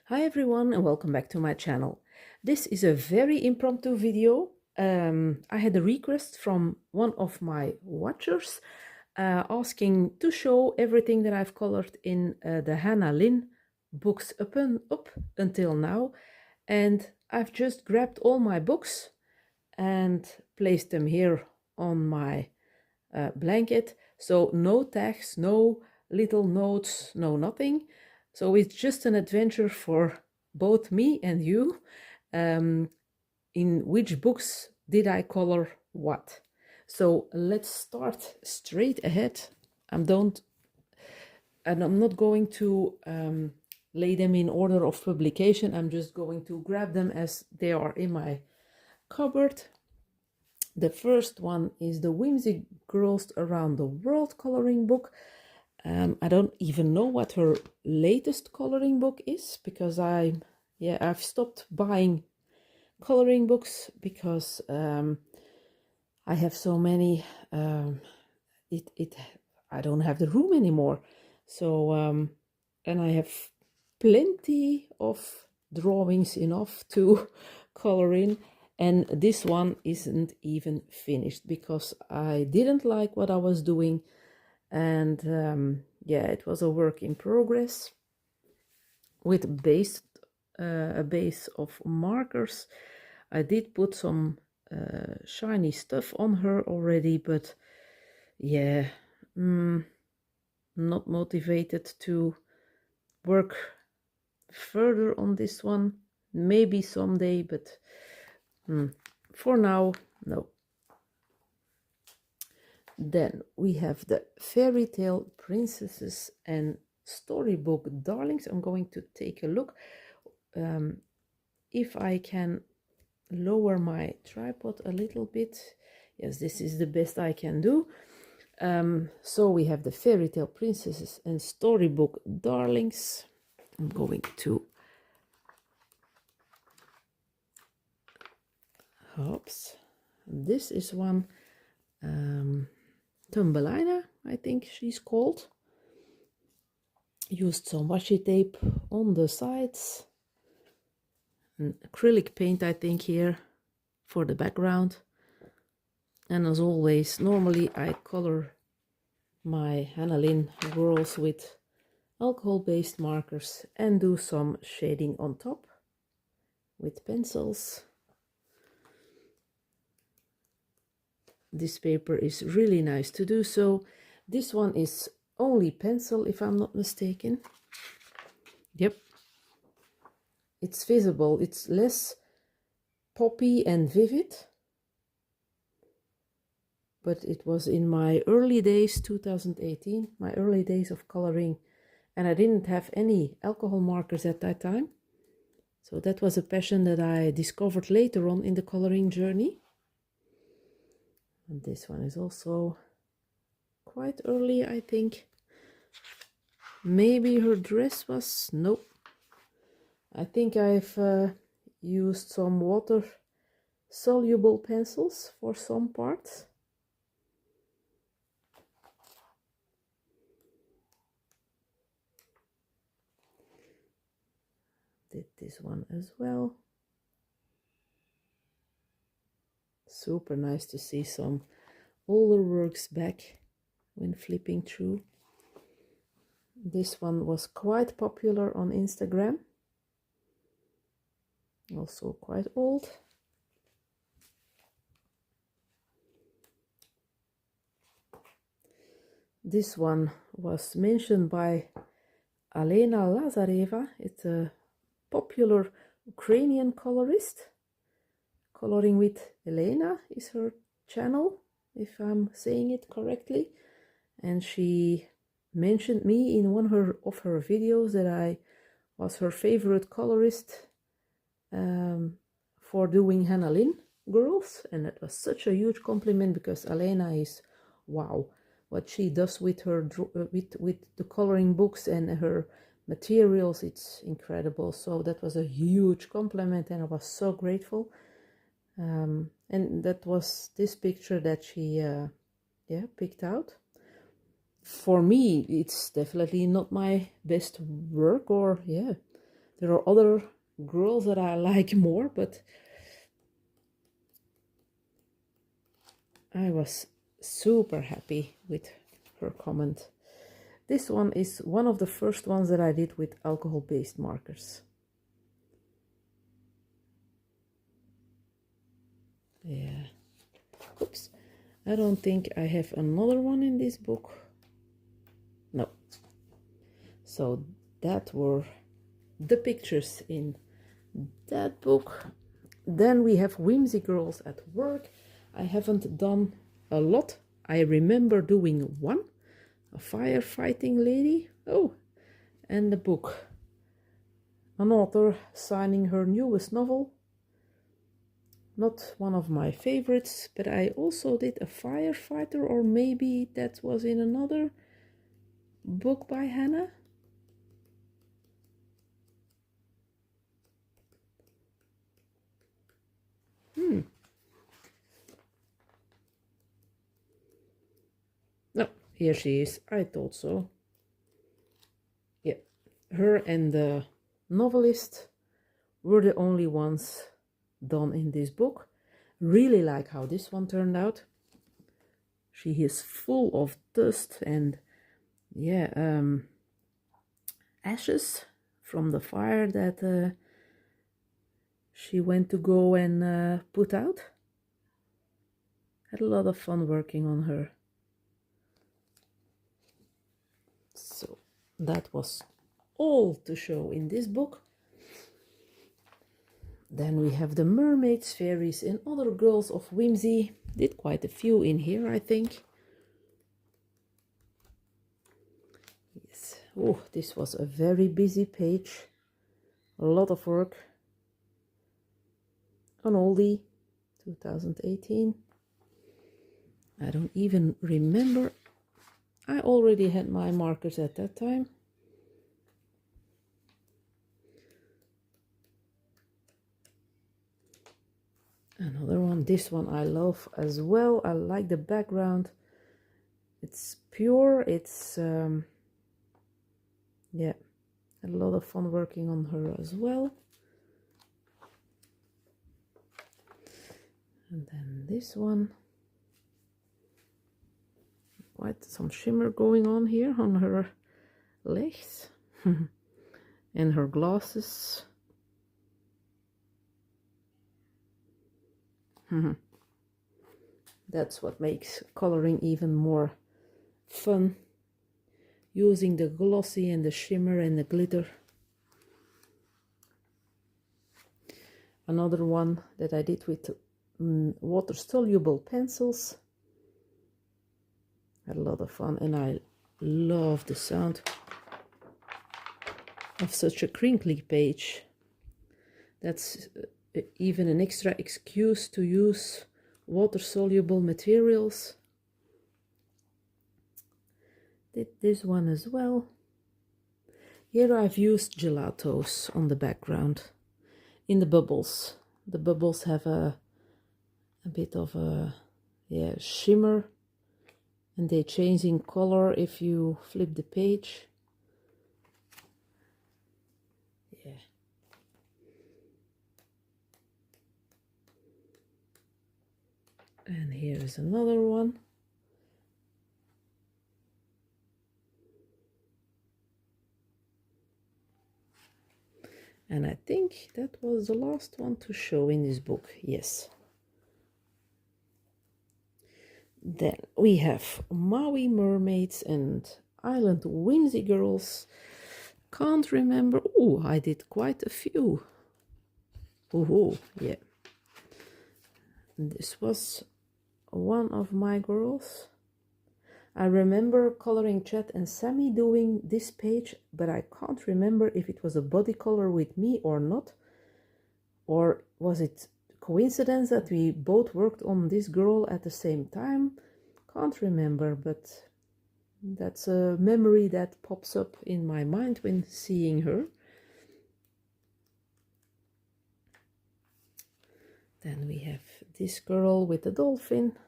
Hi everyone and welcome back to my channel. This is a very impromptu video. I had a request from one of my watchers asking to show everything that I've colored in the Hannah Lynn books up until now, and I've just grabbed all my books and placed them here on my blanket. So no tags, no little notes, no nothing. So it's just an adventure for both me and you. In which books did I color what? So let's start straight ahead. I'm not going to lay them in order of publication. I'm just going to grab them as they are in my cupboard. The first one is the Whimsy Girls Around the World coloring book. I don't even know what her latest coloring book is because I've stopped buying coloring books because I have so many. I don't have the room anymore. So and I have plenty of drawings enough to color in. And this one isn't even finished because I didn't like what I was doing. And yeah, it was a work in progress with a base of markers. I did put some shiny stuff on her already, but yeah, not motivated to work further on this one. Maybe someday, but for now, no. Then we have the Fairy Tale Princesses and Storybook Darlings. I'm going to take a look if I can lower my tripod a little bit. Yes, this is the best I can do. So we have the Fairy Tale Princesses and Storybook Darlings. I'm going to this is one, Thumbelina, I think she's called. Used some washi tape on the sides, and acrylic paint I think here for the background. And as always, normally I color my Hannah Lynn girls with alcohol-based markers and do some shading on top with pencils. This paper is really nice to do so. This one is only pencil, if I'm not mistaken. Yep. It's visible. It's less poppy and vivid. But it was in my early days, 2018, my early days of coloring. And I didn't have any alcohol markers at that time. So that was a passion that I discovered later on in the coloring journey. And this one is also quite early, I think. Maybe her dress was... Nope. I think I've used some water-soluble pencils for some parts. Did this one as well. Super nice to see some older works back when flipping through. This one was quite popular on Instagram. Also quite old. This one was mentioned by Alena Lazareva. It's a popular Ukrainian colorist. Coloring with Elena is her channel, if I'm saying it correctly. And she mentioned me in one of her videos that I was her favorite colorist for doing Hannah Lynn girls. And that was such a huge compliment because Elena is, wow, what she does with her with the coloring books and her materials, it's incredible. So that was a huge compliment and I was so grateful. And that was this picture that she picked out. For me, it's definitely not my best work, or the There are other girls that I like more, but I was super happy with her comment. This one is one of the first ones that I did with alcohol-based markers. Yeah. Oops. I don't think I have another one in this book. No. So that were the pictures in that book. Then we have Whimsy Girls at Work. I haven't done a lot. I remember doing one, a firefighting lady. Oh, and the book. An author signing her newest novel. Not one of my favorites, but I also did a firefighter, or maybe that was in another book by Hannah. No, here she is. I thought so. Yeah, her and the novelist were the only ones done in this book. Really like how this one turned out. She is full of dust and ashes from the fire that she went to go and put out. Had a lot of fun working on her. So that was all to show in this book. Then we have the Mermaids, Fairies and Other Girls of Whimsy. Did quite a few in here, I think. Yes. Oh, this was a very busy page. A lot of work. An oldie, 2018. I don't even remember. I already had my markers at that time. Another one. This one I love as well. I like the background. It's pure. It's yeah, a lot of fun working on her as well. And then this one. Quite some shimmer going on here on her legs. And her glasses. That's what makes coloring even more fun. Using the glossy and the shimmer and the glitter. Another one that I did with water-soluble pencils. Had a lot of fun, and I love the sound of such a crinkly page. That's even an extra excuse to use water-soluble materials. Did this one as well. Here I've used gelatos on the background in the bubbles. The bubbles have a bit of a shimmer, and they change in color if you flip the page. Yeah. And here is another one. And I think that was the last one to show in this book. Yes. Then we have Maui Mermaids and Island Whimsy Girls. Can't remember. Oh, I did quite a few. Oh, yeah. This was one of my girls. I remember coloring Chet and Sammy doing this page, but I can't remember if it was a body color with me or not. Or was it coincidence that we both worked on this girl at the same time? Can't remember, but that's a memory that pops up in my mind when seeing her. Then we have this girl with the dolphin.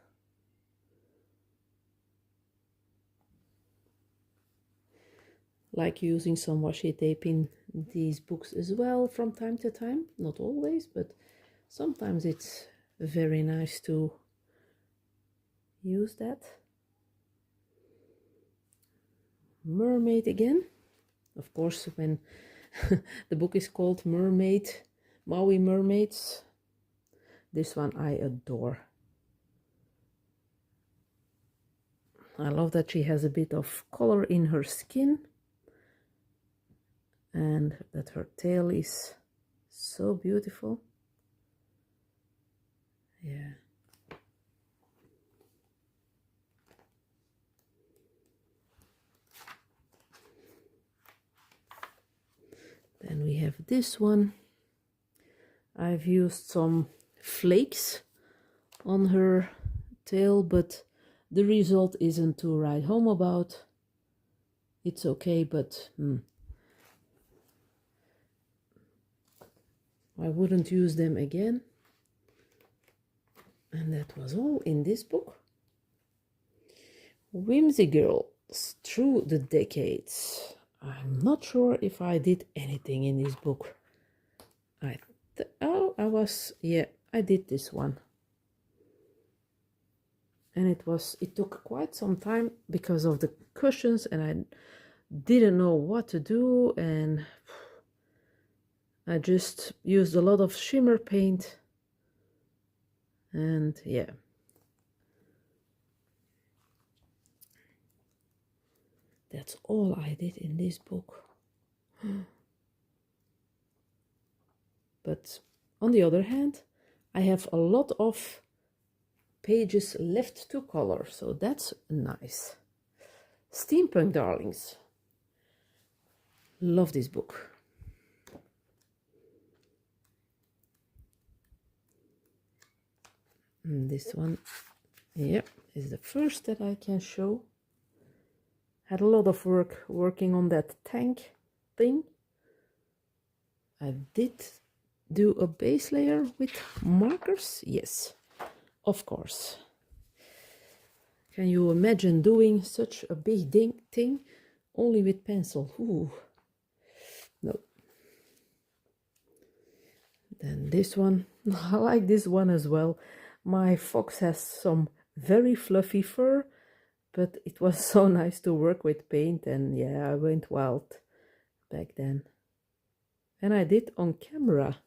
Like using some washi tape in these books as well from time to time. Not always, but sometimes it's very nice to use that. Mermaid again. Of course, when the book is called Mermaid, Maui Mermaids, this one I adore. I love that she has a bit of color in her skin and that her tail is so beautiful. Yeah. Then we have this one. I've used some flakes on her tail, but the result isn't to write home about. It's okay, but I wouldn't use them again. And that was all in this book. Whimsy Girls Through the Decades. I'm not sure if I did anything in this book. I did this one. And it took quite some time because of the cushions, and I didn't know what to do, and I just used a lot of shimmer paint, and yeah. That's all I did in this book. But on the other hand, I have a lot of pages left to color, so that's nice. Steampunk, darlings. Love this book. And this one, yep, is the first that I can show. Had a lot of work working on that tank thing. I did do a base layer with markers, yes, of course. Can you imagine doing such a big thing only with pencil? Ooh, no. Then this one, I like this one as well. My fox has some very fluffy fur, but it was so nice to work with paint, and yeah, I went wild back then. And I did on camera.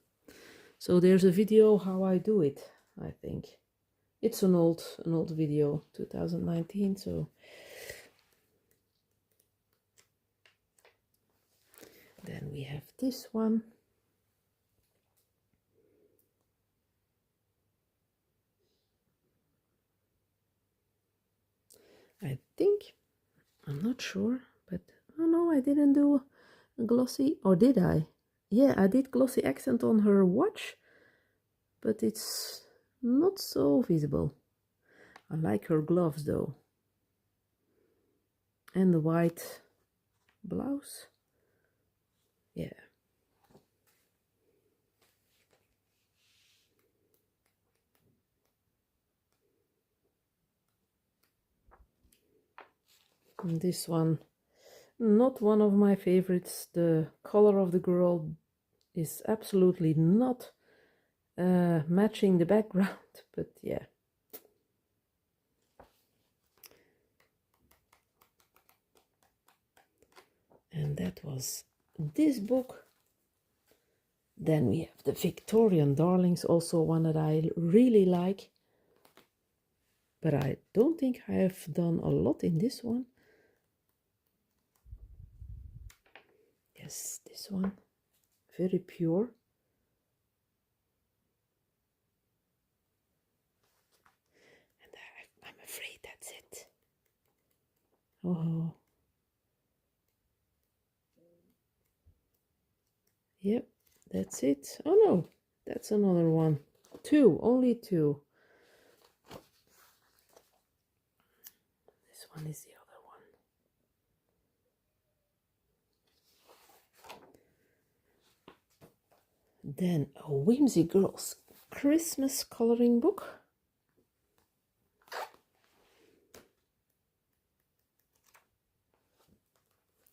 So there's a video how I do it, I think. It's an old video, 2019, so. Then we have this one. I think, I'm not sure, but oh no, I didn't do a glossy, or did I? Yeah, I did glossy accent on her watch, but it's not so visible. I like her gloves though. And the white blouse. Yeah. And this one, not one of my favorites. The color of the girl is absolutely not matching the background, but yeah. And that was this book. Then we have the Victorian Darlings, also one that I really like, but I don't think I have done a lot in this one. Yes, this one, very pure. And I'm afraid that's it. Oh. Yep, that's it. Oh no, that's another one. Two, only two. This one is the other one. Then a Whimsy Girls Christmas coloring book.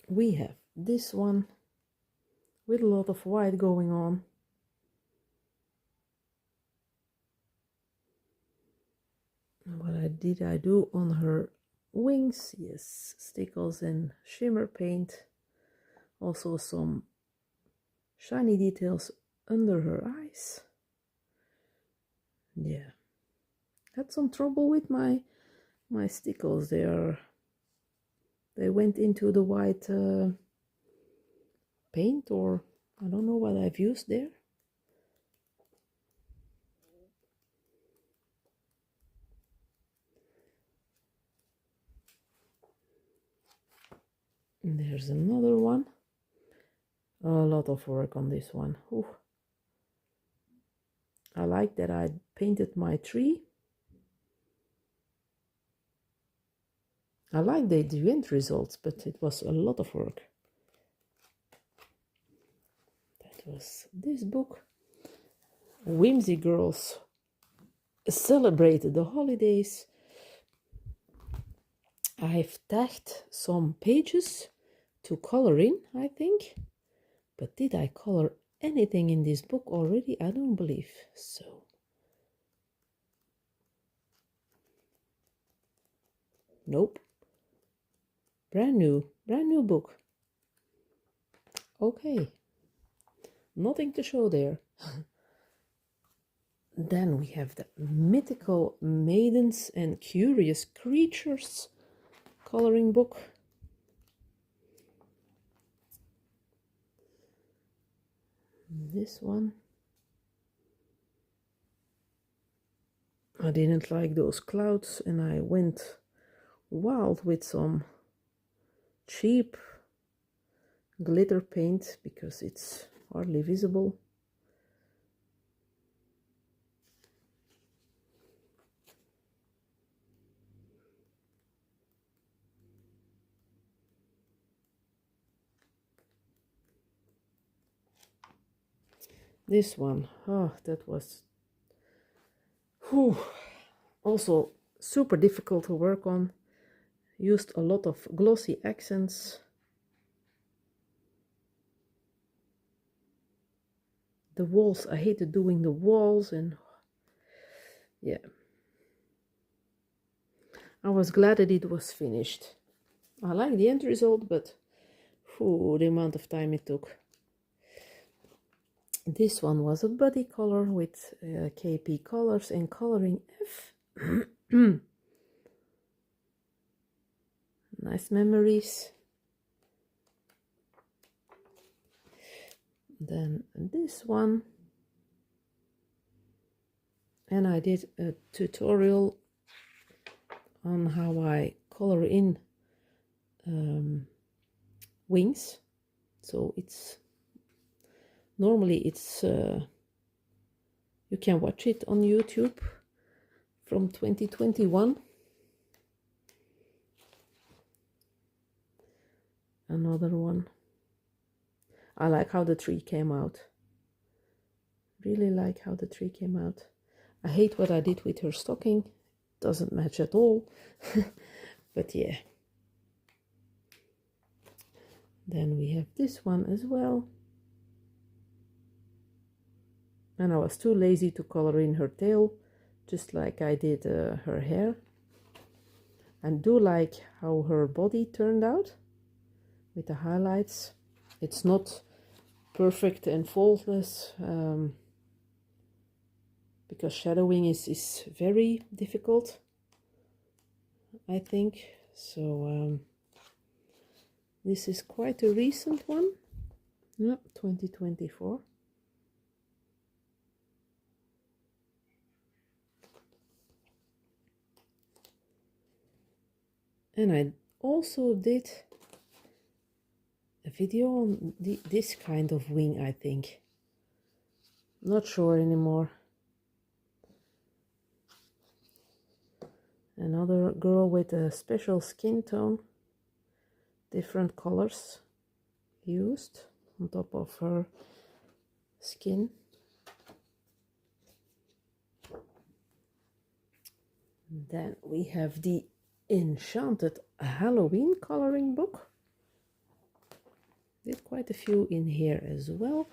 We have this one, with a lot of white going on. What did I do on her wings? Yes, stickles and shimmer paint. Also some shiny details under her eyes. Yeah, had some trouble with my stickles. They went into the white paint, or I don't know what I've used there. And there's another one. A lot of work on this one. Ooh. I like that I painted my tree. I like the end results, but it was a lot of work. That was this book. Whimsy Girls celebrated the holidays. I've tagged some pages to color in, I think. But did I color anything in this book already? I don't believe so. Nope. Brand new book. Okay. Nothing to show there. Then we have the Mythical Maidens and Curious Creatures coloring book. This one. I didn't like those clouds and I went wild with some cheap glitter paint because it's hardly visible. This one, oh, that was also super difficult to work on. Used a lot of glossy accents. The walls, I hated doing the walls, and yeah. I was glad that it was finished. I like the end result, but the amount of time it took. This one was a body color with KP colors and coloring F. Nice memories. Then this one. And I did a tutorial on how I color in wings. So it's normally you can watch it on YouTube from 2021. Another one. I like how the tree came out. Really like how the tree came out. I hate what I did with her stocking. Doesn't match at all. But yeah. Then we have this one as well. And I was too lazy to color in her tail, just like I did her hair. And do like how her body turned out with the highlights. It's not perfect and faultless because shadowing is very difficult, I think. So this is quite a recent one. Yeah, 2024. And I also did a video on this kind of wing, I think. Not sure anymore. Another girl with a special skin tone. Different colors used on top of her skin. Then we have the Enchanted Halloween coloring book. Did quite a few in here as well.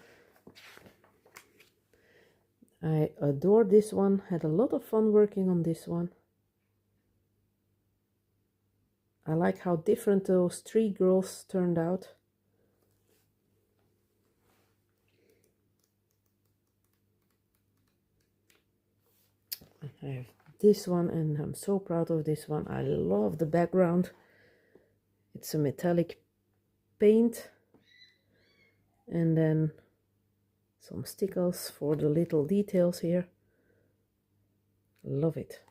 I adore this one. Had a lot of fun working on this one. I like how different those three girls turned out. I have this one and I'm so proud of this one. I love the background. It's a metallic paint and then some stickers for the little details here. Love it.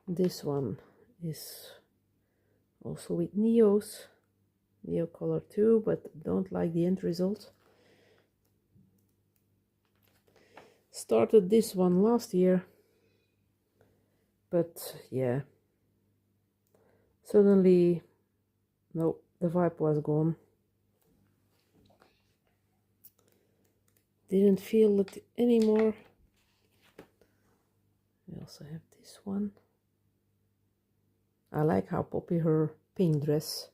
This one is also with neo color too, but don't like the end result. Started this one last year, but yeah, suddenly no, the vibe was gone. Didn't feel it anymore. We also have this one. I like how poppy her pink dress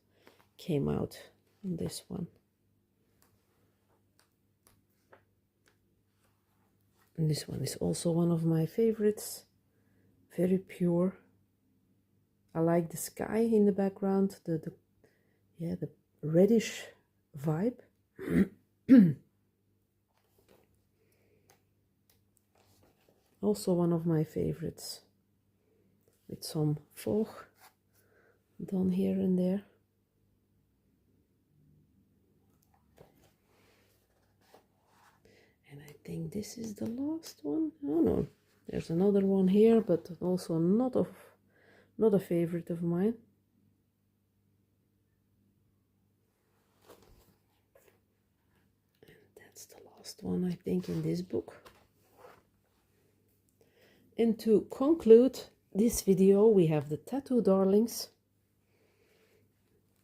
came out in this one. And this one is also one of my favorites. Very pure. I like the sky in the background, the reddish vibe. Also one of my favorites, with some fog done here and there. And I think this is the last one. Oh no, there's another one here, but also not a favorite of mine. And that's the last one, I think, in this book. And to conclude this video, we have the Tattoo Darlings.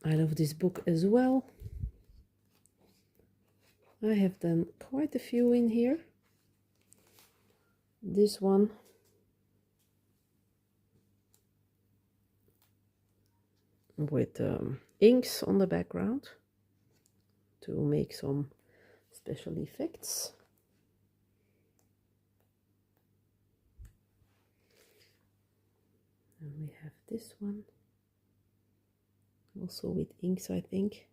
I love this book as well. I have done quite a few in here. This one with inks on the background to make some special effects. And we have this one also with inks, I think,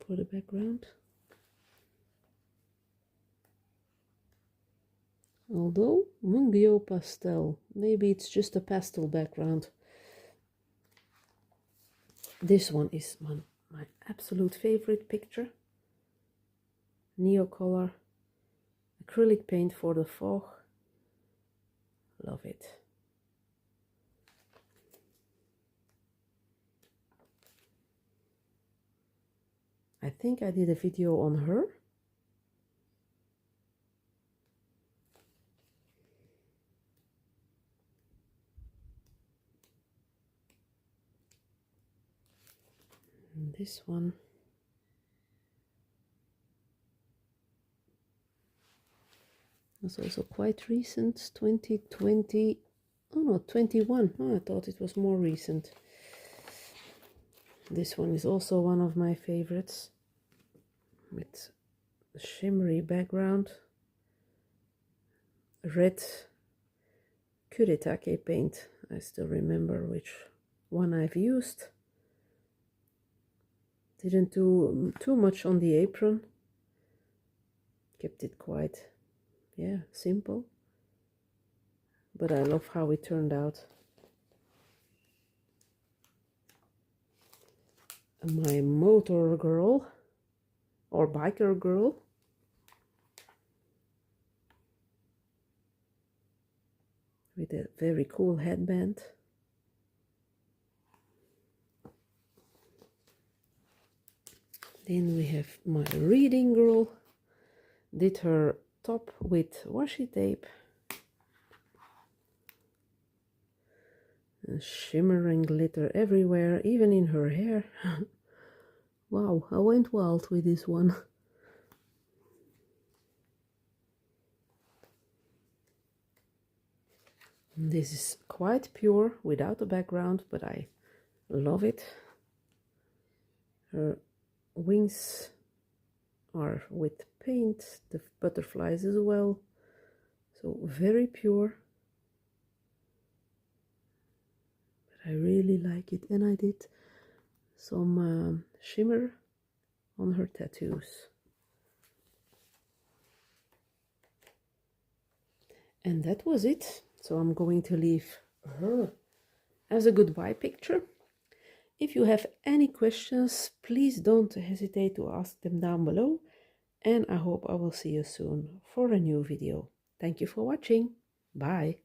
for the background. Although Mungyo pastel, maybe it's just a pastel background. This one is my absolute favorite picture. Neocolor, acrylic paint for the fog. Love it. I think I did a video on her. And this one. Was also quite recent, 2020. Oh no, 21. Oh, I thought it was more recent. This one is also one of my favorites, with a shimmery background, red Kuretake paint. I still remember which one I've used. Didn't do too much on the apron, kept it quite, yeah, simple, but I love how it turned out. My motor girl or biker girl. With a very cool headband. Then we have my reading girl. Did her top with washi tape. And shimmering glitter everywhere, even in her hair. Wow, I went wild with this one. This is quite pure, without a background, but I Love it. Her wings are with paint, the butterflies as well. So very pure. But I really like it, and I did some shimmer on her tattoos. And that was it. So I'm going to leave her as a goodbye picture. If you have any questions, please don't hesitate to ask them down below. And I hope I will see you soon for a new video. Thank you for watching. Bye.